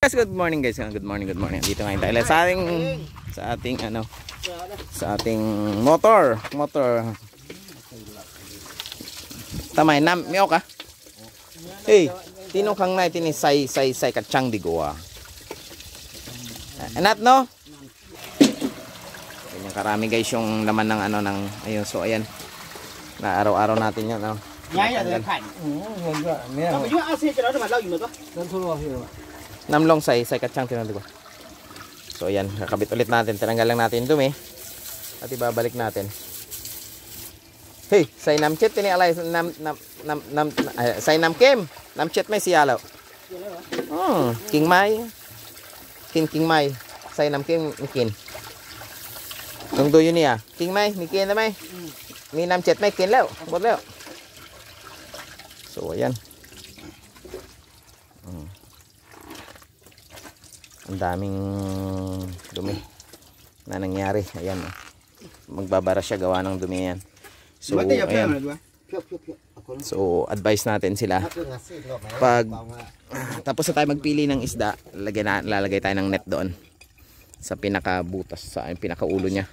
Guys, good morning guys. Good morning. Dito ngayon tayo sa ating motor. Tamay nam mio ka. Hey, tinong kang na tini say kachang di goa. Anat no? Ganyan karami guys yung laman ng ng ayun. So ayan. Na araw-araw natin 'yan, no. Namlong say kachang tinong di goa. So ayan, kakabit ulit natin. Tinanggal lang natin dumi. At ibabalik natin. Hey, say namchet tini alay say namkem. Namchet may siyalaw. King Mai. King Mai. Say namkem mikin. Tung do yun niya. King Mai, mikin na may. Ni namchet may kin law. Bot law. So ayan. Ang daming dumi na nangyari. Ayan. Magbabara siya gawa ng dumi yan. So ayan. So advice natin sila. Pag tapos na tayo magpili ng isda, lalagay tayo ng net doon sa pinakabutas, sa pinakaulo niya.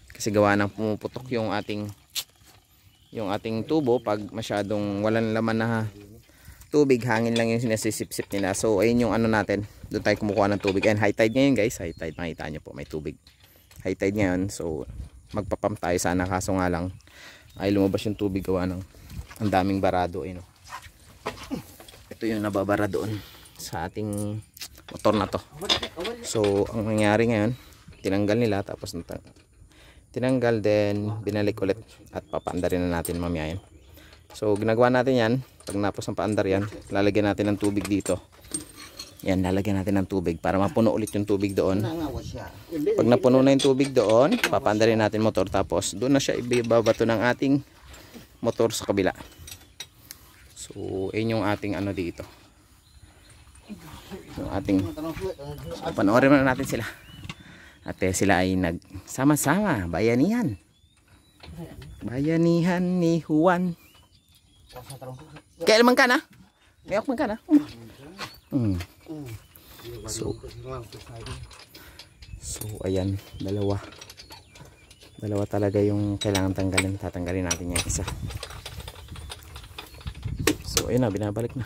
Kasi gawa ng pumuputok yung ating tubo pag masyadong walang laman na tubig, hangin lang yung sinasisip-sip nila. So ayun yung natin, doon tayo kumukuha ng tubig. And high tide ngayon guys, high tide, makita nyo po may tubig. High tide ngayon, so magpapump tayo sana, kaso nga lang ay lumabas yung tubig gawa ng ang daming barado no. Ito yung nababara doon sa ating motor na to. So ang nangyari ngayon, tinanggal nila, tapos tinanggal, then binalik ulit at papaandarin na natin mamaya yan. So ginagawa natin yan, pag napos ng paandar yan, lalagyan natin ng tubig dito. Yan, lalagyan natin ng tubig para mapuno ulit yung tubig doon. Pag napuno na yung tubig doon, papaandarin natin motor, tapos doon na siya ibabato ng ating motor sa kabila. So yun yung ating dito. Yung ating, so, panoorin na natin sila. At sila ay nagsama-sama, bayanihan ni Juan. Kaya naman ka na? Mayok man ka na? So ayan, dalawa talaga yung kailangan tanggalin. Tatanggalin natin yung isa. So ayun na, binabalik na.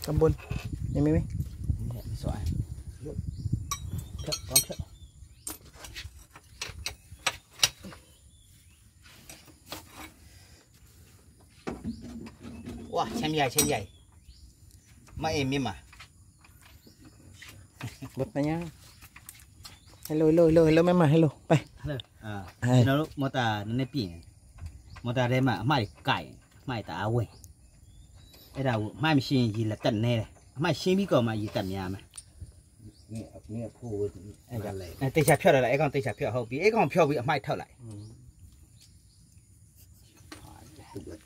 Kambon Mimi. Wow, chân dày mà em mà bật na nha. Hello mama, hello bay. nó mô ta nó nếp biển mô ta đây mà mai cải mai ta quên cái đầu mai mình xin gì là tận này mai xin biết có mà gì tận nhà mà nghe phu tây chả phiêu lại con tây chả phiêu hậu bị con phiêu bị mai thở lại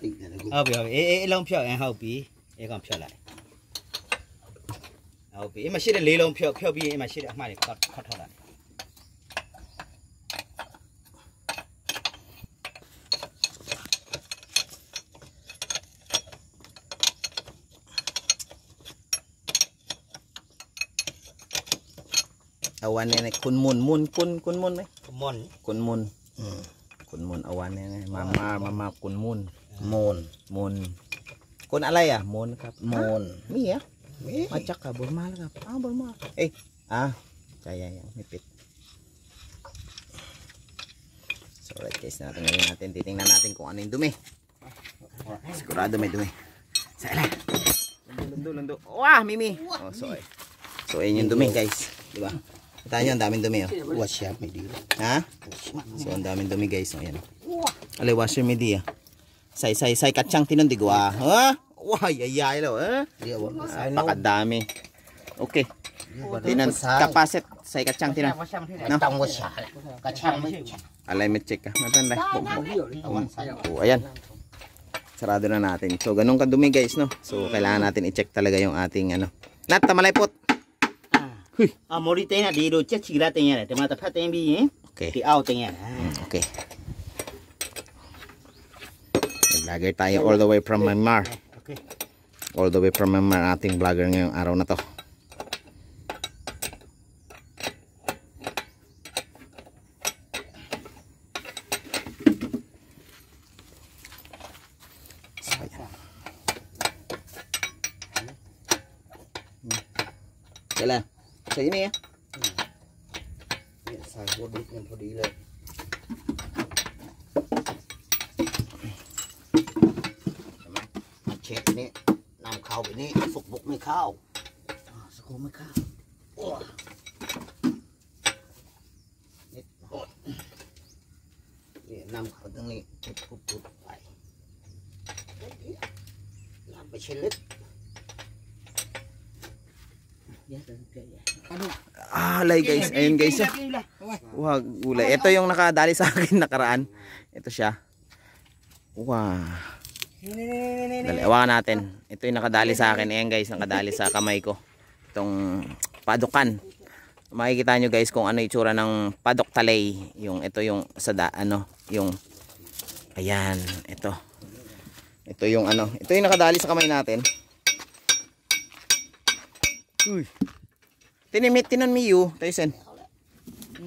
bị lông phiêu em hậu bị con phiêu lại hậu bị mà xin lấy lông phiêu bị mà xin mai cọt thở lại. Awan này kunmun đấy. Kunmun awan này mama kunmun. Mon. Kun alay mon kap. Mon. Mi ya? Macak ka bormal kap. Bormal. Kaya yang nipit. So right guys, titingnan natin kung ano yung dumi. Sigurado may dumi. Sala. Lundo. Wah, Mimi. So ayun yung dumi guys, di ba? Kita nyo, ang daming dumi. Washer media. Ha? So ang daming dumi guys. Ayan. Alay, washer media. Say kachang tinon di gua. Ha? Wah, yayay lo. Napakadami. Okay. Tinan kapaset say kachang tinon. No? Alay, may check ka. Matanda. Ayan. Sarado na natin. So ganun kadumi guys, no? So kailangan natin i-check talaga yung ating Nat, tamalipot. Mori tayo na dito check sila tayo na. Temata pa tayo bihin. Okay. Di out tayo na. Okay. Vlogger tayo all the way from Myanmar. Okay. All the way from our ating vlogger ngayong araw na to. Vậy là xí nè. Xài vô đít nên thôi đi lên. Chết nè, nằm khâu vậy nè, phục vụ mới khâu. Sao cô mới khâu? Nằm khâu từng này, phục lại. Làm phải chơi lít. Alay guys, ayun guys. Wah, gulay. Ito yung nakadali sa akin nakaraan. Ito siya. Wah. Dali, awakan natin. Ito yung nakadali sa akin. Ayan guys, nakadali sa kamay ko. Itong padukan. Makikita nyo guys kung ano itsura ng padok talay. Yung ito yung sa yung ayan, ito. Ito yung ito yung nakadali sa kamay natin. Uy. Tinan miyo, Tyson.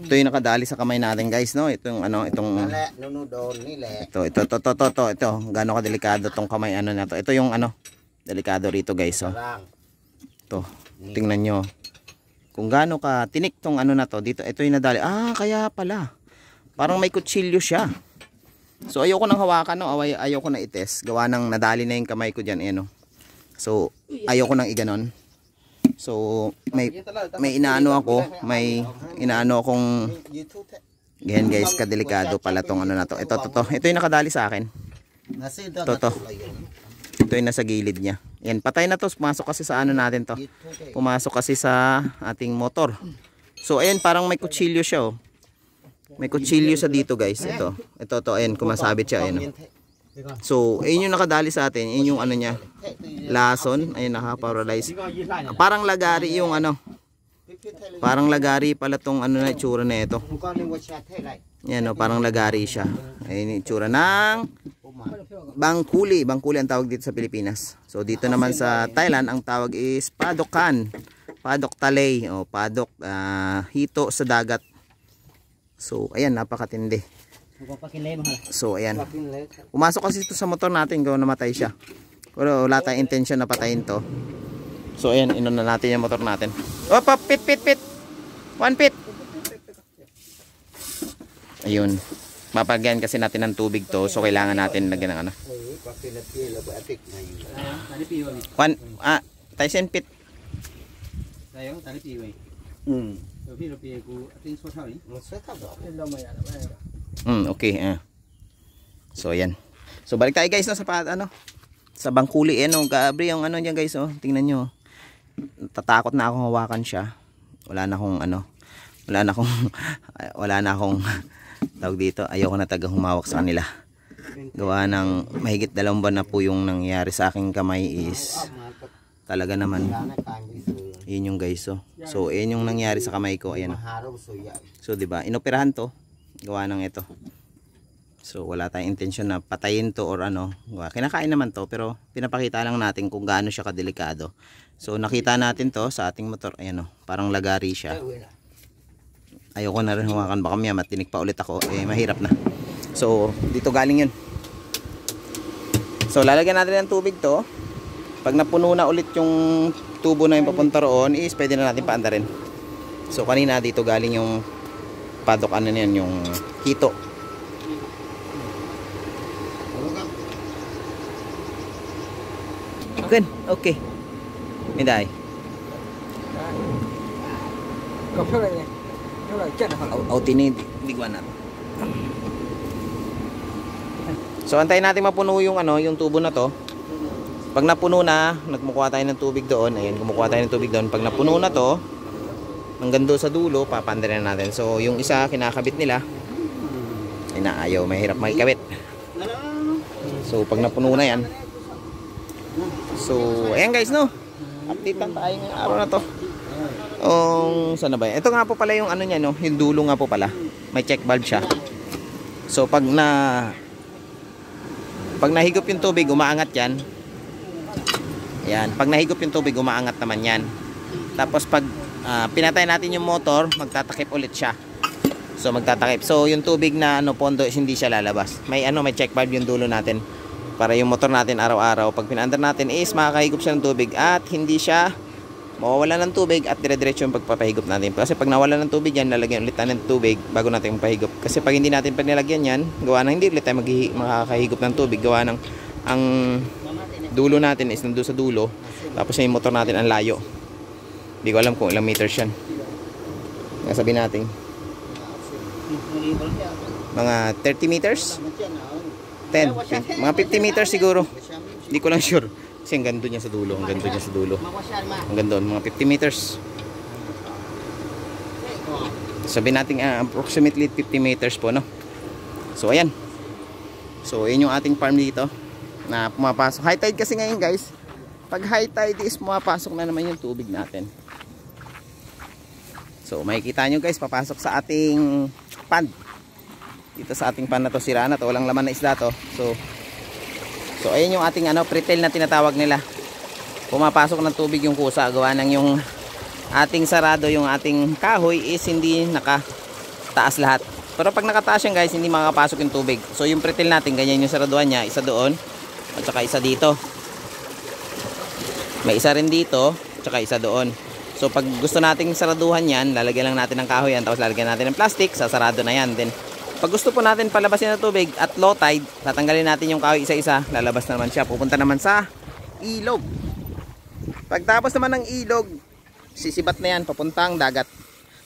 Ito yung nakadali sa kamay natin, guys, no? Ito yung itong ito, gaano ka delikado tong kamay na to. Ito yung delikado rito, guys, oh. Ito, tingnan nyo. Kung gaano ka tinik tong na to, dito, ito yung nadali. Ah, kaya pala. Parang may kutsilyo siya. So ayoko nang hawakan, no? Ayoko na i-test. Gawa nang nadali na yung kamay ko diyan, no. So ayoko nang iganon. So may inaano akong ganyan guys, kadelikado pala tong na to. Ito yung nakadali sa akin. Ito yung nasa gilid niya. Yan, patay na to. Pumasok kasi sa natin to. Pumasok kasi sa ating motor. So ayan, parang may kutsilyo siya, oh. May kutsilyo sa dito guys. Ito, ayan, kumasabit siya, ayan, oh. So, ayun yung nakadali sa atin. Ayun yung niya. Lason. Ayun, naka-paralyze. Parang lagari yung Parang lagari pala tong na itsura na ito. Yan, oh, parang lagari siya. Ayun yung itsura ng bangkuli. Bangkuli ang tawag dito sa Pilipinas. So, dito naman sa Thailand, ang tawag is padokan. Padok talay. O, padok hito sa dagat. So, ayan, napakatindi. So ayan, pumasok kasi ito sa motor natin kung namatay siya. Pero wala tayong intention na patayin to. So ayan, inon na natin yung motor natin. Op, pit 1 pit. Ayun, mapagyan kasi natin ng tubig to. So kailangan natin lagyan ng Tyson pit. Okay. So ayan. So balik tayo guys, no, sa bangkuli, gabi yung niyan guys, oh. Tingnan nyo. Tatakot na akong hawakan siya. Wala na akong tawag dito. Ayoko na tagang humawak sa kanila. Gawa ng mahigit 2 buwan na po yung nangyari sa aking kamay is talaga naman. Yun yung guys, oh. So ayan yung nangyari sa kamay ko, ayan, oh. So diba, inoperahan to. Gawa ng ito. So wala tayong intention na patayin to or kinakain naman to, pero pinapakita lang natin kung gaano siya kadelikado. So nakita natin to sa ating motor, ayan, oh, parang lagari siya. Ayoko na rin hawakan, baka maya matinik pa ulit ako, mahirap na. So dito galing yun. So lalagyan natin ng tubig to. Pag napuno na ulit yung tubo na yung papunta roon, is pwede na natin paandarin. So kanina dito galing yung padok niyan, yung hito. Okay. Miday. Digwan na. So antayin natin mapuno yung yung tubo na to. Pag napuno na, nagmukuha tayo ng tubig doon. Ayan, kumukuha tayo ng tubig doon. Pag napuno na to, hanggang doon sa dulo, papandarin natin. So yung isa kinakabit nila, ayaw, mahirap makikabit. So pag napuno na yan, so ayan guys, no, update lang tayo ngayong araw na to. Saan na ba yan? Ito nga po pala yung niya, no, yung dulo nga po pala, may check valve siya. So pag nahigop yung tubig, umaangat yan. Ayan, pag nahigop yung tubig, umaangat naman yan. Tapos pag pinatay natin yung motor, magtatakip ulit siya. So magtatakip. So yung tubig na pondo is hindi siya lalabas. May may check valve yung dulo natin para yung motor natin araw-araw pag pinaandar natin is makakahigop siya ng tubig at hindi siya mawawala ng tubig at dire-diretso yung pagpapahigop natin. Kasi pag nawala ng tubig yan, lalagyan ulit natin ng tubig bago natin magpahigop. Kasi pag hindi natin nilagyan yan, gawa na hindi ulit tayo makakahigop ng tubig. Gawa ng ang dulo natin is nandun sa dulo. Tapos yung motor natin ang layo. Hindi ko alam kung ilang meters yan. Nasabi natin mga 30 meters 10, mga 50 meters siguro. Hindi ko lang sure kasi ang gando niya sa dulo. Ang gando niya sa dulo. Ang gando, mga 50 meters. Sabi natin approximately 50 meters po, no? So ayan. So yun yung ating farm dito na pumapasok. High tide kasi ngayon, guys. Pag high tide is pumapasok na naman yung tubig natin. So makikita nyo, guys, papasok sa ating pond. Dito sa ating pond na to, sira na to, walang laman na isda to. So ayun yung ating pretil na tinatawag nila. Pumapasok ng tubig yung kusa, gawa ng yung ating sarado, yung ating kahoy is hindi nakataas lahat. Pero pag nakataas yan, guys, hindi makakapasok yung tubig. So yung pretil natin, ganyan yung saraduhan niya, isa doon at saka isa dito. May isa rin dito, at saka isa doon. So pag gusto nating saraduhan yan, lalagyan lang natin ng kahoy yan, tapos lalagyan natin ng plastic, sasarado na yan. Then pag gusto po natin palabasin ng tubig at low tide, tatanggalin natin yung kahoy isa-isa, lalabas naman siya, pupunta naman sa ilog. Pagtapos naman ng ilog, sisibat na yan, papuntang dagat.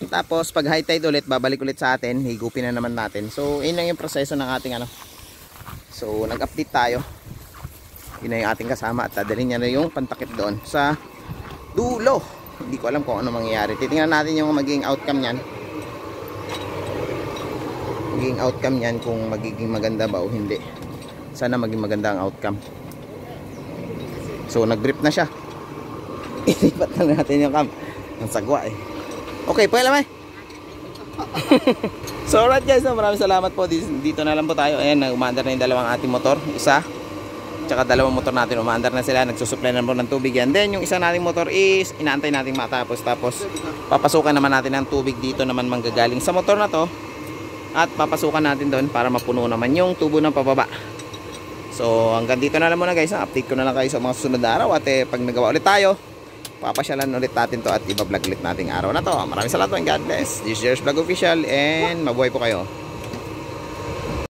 Tapos pag high tide ulit, babalik ulit sa atin, higupin na naman natin. So yun lang yung proseso ng ating So nag-update tayo. Yun na yung ating kasama at dadalhin niya na yung pantakip doon sa dulo. Hindi ko alam kung ano mangyayari. Titingnan natin yung magiging outcome niyan. Magiging outcome niyan kung magiging maganda ba o hindi. Sana maging maganda ang outcome. So nag-grip na siya. Ilipat na natin yung cam. Ang sagwa eh. Okay, pwede lamay. So alright, guys, maraming salamat po. Dito na lang po tayo. Ayan, umaandar na yung dalawang ating motor. Isa, tsaka dalawang motor natin. Umaandar na sila. Nagsusupply na po ng tubig yan. Then yung isa nating motor is inaantay natin matapos. Tapos papasukan naman natin ng tubig dito naman manggagaling sa motor na to. At papasukan natin doon para mapuno naman yung tubo ng pababa. So hanggang dito na lang muna, guys. Update ko na lang kayo sa mga susunod na araw. At pag nagawa ulit tayo, papasyalan ulit natin to at iba-vlog ulit nating araw na to. Maraming salamat and God bless. This is Jerry's Vlog Official and mabuhay po kayo.